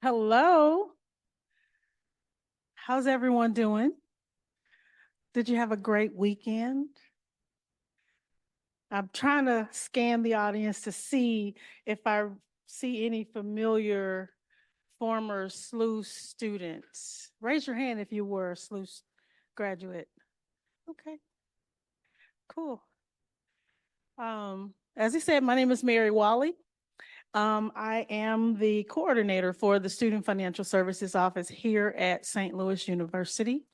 Hello. How's everyone doing? Did you have a great weekend? I'm trying to scan the audience to see if I see any familiar former SLU students. Raise your hand if you were a SLU graduate. Okay, cool. As he said, my name is Mary Wally. I am the coordinator for the Student Financial Services Office here at St. Louis University.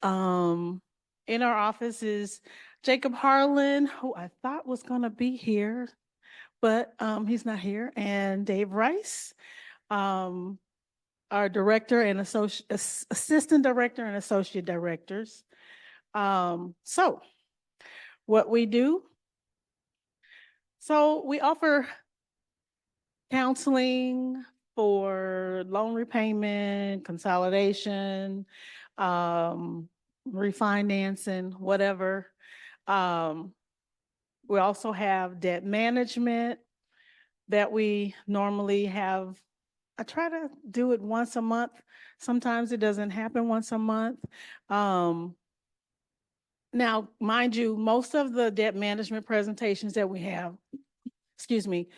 Um, in our office is Jacob Harlan, who I thought was going to be here, but he's not here, and Dave Rice, um, our director and assistant director and associate directors. So what we do, so we offer counseling for loan repayment, consolidation, um, refinancing, whatever. Um, we also have debt management that we normally have. I try to do it once a month. Sometimes it doesn't happen once a month. Um, Now, mind you, most of the debt management presentations that we have, excuse me,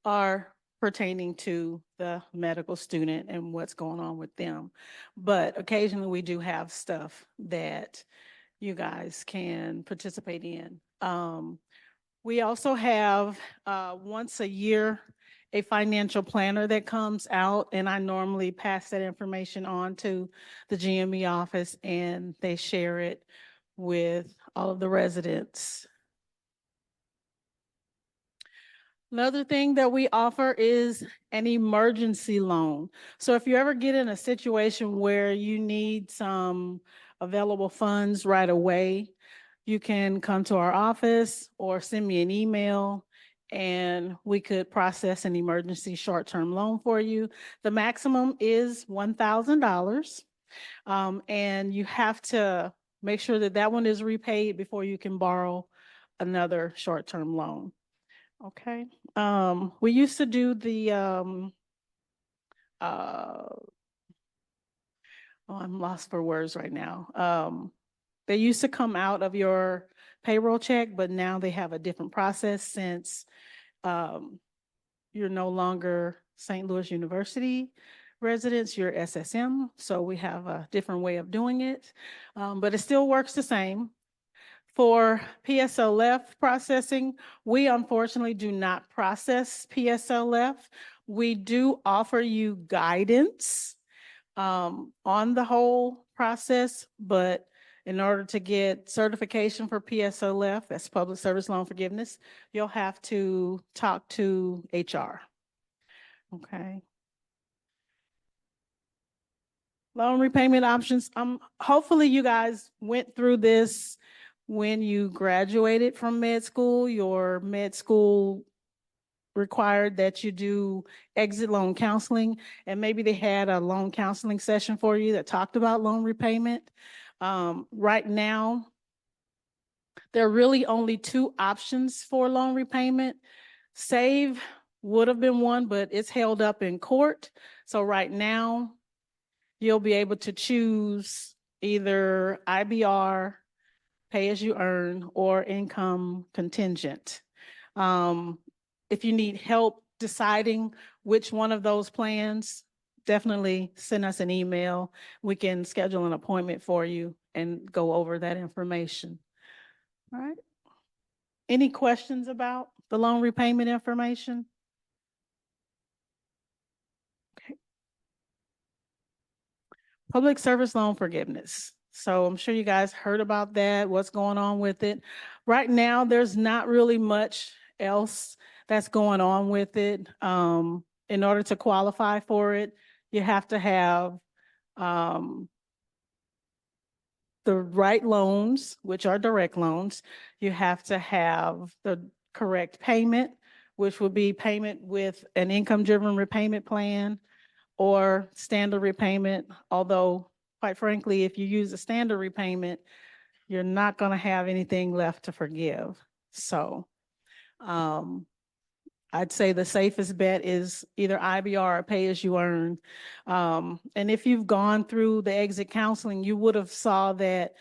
are pertaining to the medical student and what's going on with them. But occasionally we do have stuff that you guys can participate in. We also have once a year a financial planner that comes out, and I normally pass that information on to the GME office and they share it with all of the residents. Another thing that we offer is an emergency loan. So if you ever get in a situation where you need some available funds right away, you can come to our office or send me an email and we could process an emergency short-term loan for you. The maximum is $1,000. And you have to make sure that that one is repaid before you can borrow another short-term loan. Okay. We used to do the uh oh, I'm lost for words right now. They used to come out of your payroll check, but now they have a different process since um you're no longer St. Louis University residents, you're SSM. So we have a different way of doing it. But it still works the same. For PSLF processing, we unfortunately do not process PSLF. We do offer you guidance on the whole process, but in order to get certification for PSLF, that's Public Service Loan Forgiveness, you'll have to talk to HR. Okay. Loan repayment options. Hopefully you guys went through this when you graduated from med school. Your med school required that you do exit loan counseling, and maybe they had a loan counseling session for you that talked about loan repayment. Right now, there are really only two options for loan repayment. Save would have been one, but it's held up in court. So right now, you'll be able to choose either IBR, pay as you earn, or income contingent. Um, if you need help deciding which one of those plans, definitely send us an email. We can schedule an appointment for you and go over that information. All right. Any questions about the loan repayment information? Okay. Public service loan forgiveness. So I'm sure you guys heard about that, what's going on with it. Right now, there's not really much else that's going on with it. In order to qualify for it, you have to have um, the right loans, which are direct loans. You have to have the correct payment, which would be payment with an income-driven repayment plan or standard repayment, although quite frankly, if you use a standard repayment, you're not going to have anything left to forgive. So, um, I'd say the safest bet is either IBR or pay as you earn. And if you've gone through the exit counseling, you would have saw that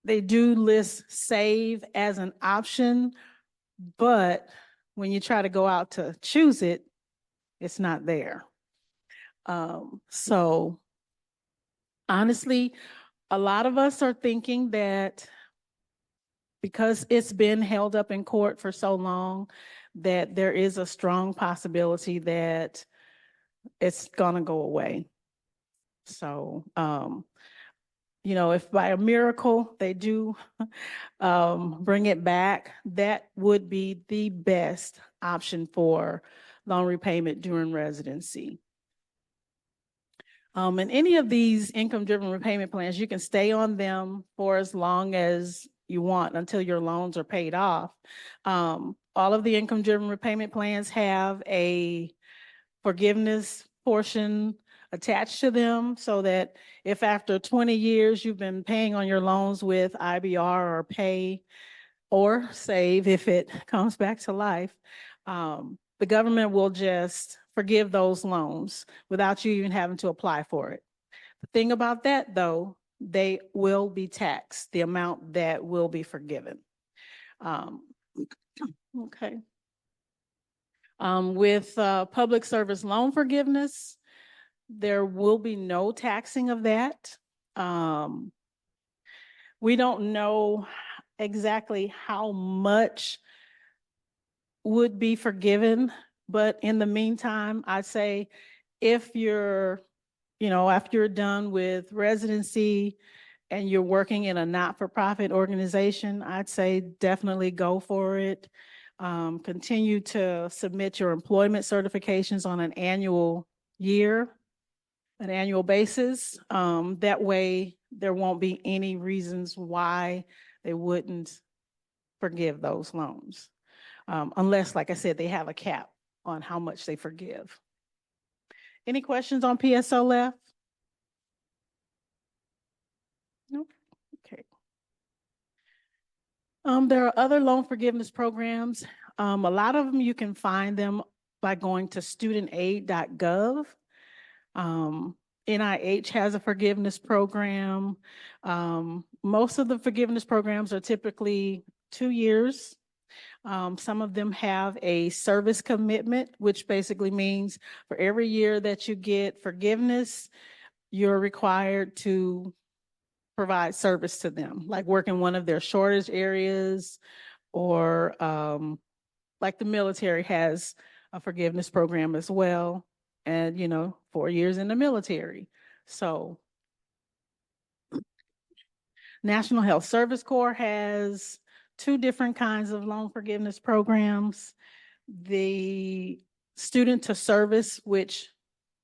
they do list save as an option, but when you try to go out to choose it, it's not there. So honestly, a lot of us are thinking that because it's been held up in court for so long, that there is a strong possibility that it's gonna go away. So, if by a miracle they do bring it back, that would be the best option for loan repayment during residency. And any of these income-driven repayment plans, you can stay on them for as long as you want until your loans are paid off. All of the income-driven repayment plans have a forgiveness portion attached to them, so that if after 20 years you've been paying on your loans with IBR or pay or save, if it comes back to life, the government will just forgive those loans without you even having to apply for it. The thing about that, though, they will be taxed, the amount that will be forgiven. Okay. With public service loan forgiveness, there will be no taxing of that. We don't know exactly how much would be forgiven, but in the meantime, I'd say if you're, after you're done with residency and you're working in a not-for-profit organization, I'd say definitely go for it. Continue to submit your employment certifications on an annual basis. That way there won't be any reasons why they wouldn't forgive those loans. Unless, like I said, they have a cap on how much they forgive. Any questions on PSO left? Nope. Okay. There are other loan forgiveness programs. A lot of them, you can find them by going to studentaid.gov. NIH has a forgiveness program. Most of the forgiveness programs are typically 2 years. Some of them have a service commitment, which basically means for every year that you get forgiveness, you're required to provide service to them, like work in one of their shortage areas, or like the military has a forgiveness program as well. And, 4 years in the military. So National Health Service Corps has 2 different kinds of loan forgiveness programs. The student to service, which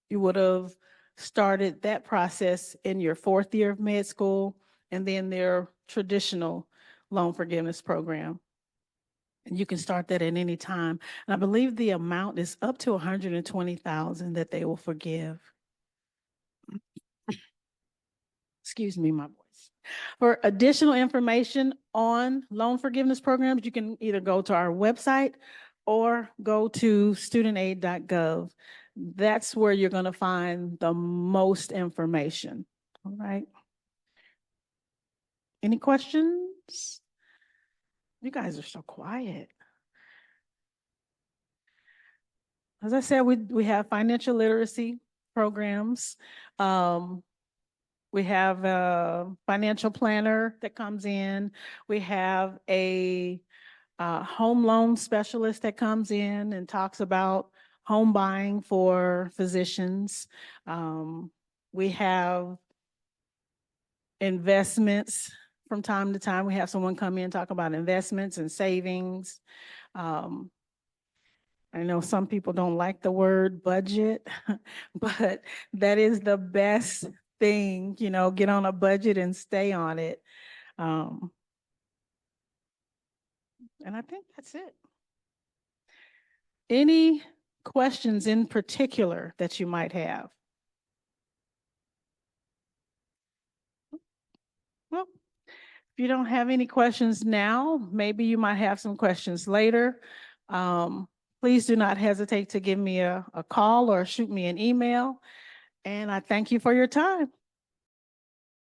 you would have started that process in your 4th year of med school, and then their traditional loan forgiveness program. And you can start that at any time. And I believe the amount is up to $120,000 that they will forgive. Excuse me, my voice. For additional information on loan forgiveness programs, you can either go to our website or go to studentaid.gov. That's where you're going to find the most information. All right. Any questions? You guys are so quiet. As I said, we have financial literacy programs. We have a financial planner that comes in. We have a home loan specialist that comes in and talks about home buying for physicians. We have investments. From time to time, we have someone come in and talk about investments and savings. I know some people don't like the word budget, but that is the best thing, get on a budget and stay on it. And I think that's it. Any questions in particular that you might have? Well, if you don't have any questions now, maybe you might have some questions later. please do not hesitate to give me a call or shoot me an email. And I thank you for your time.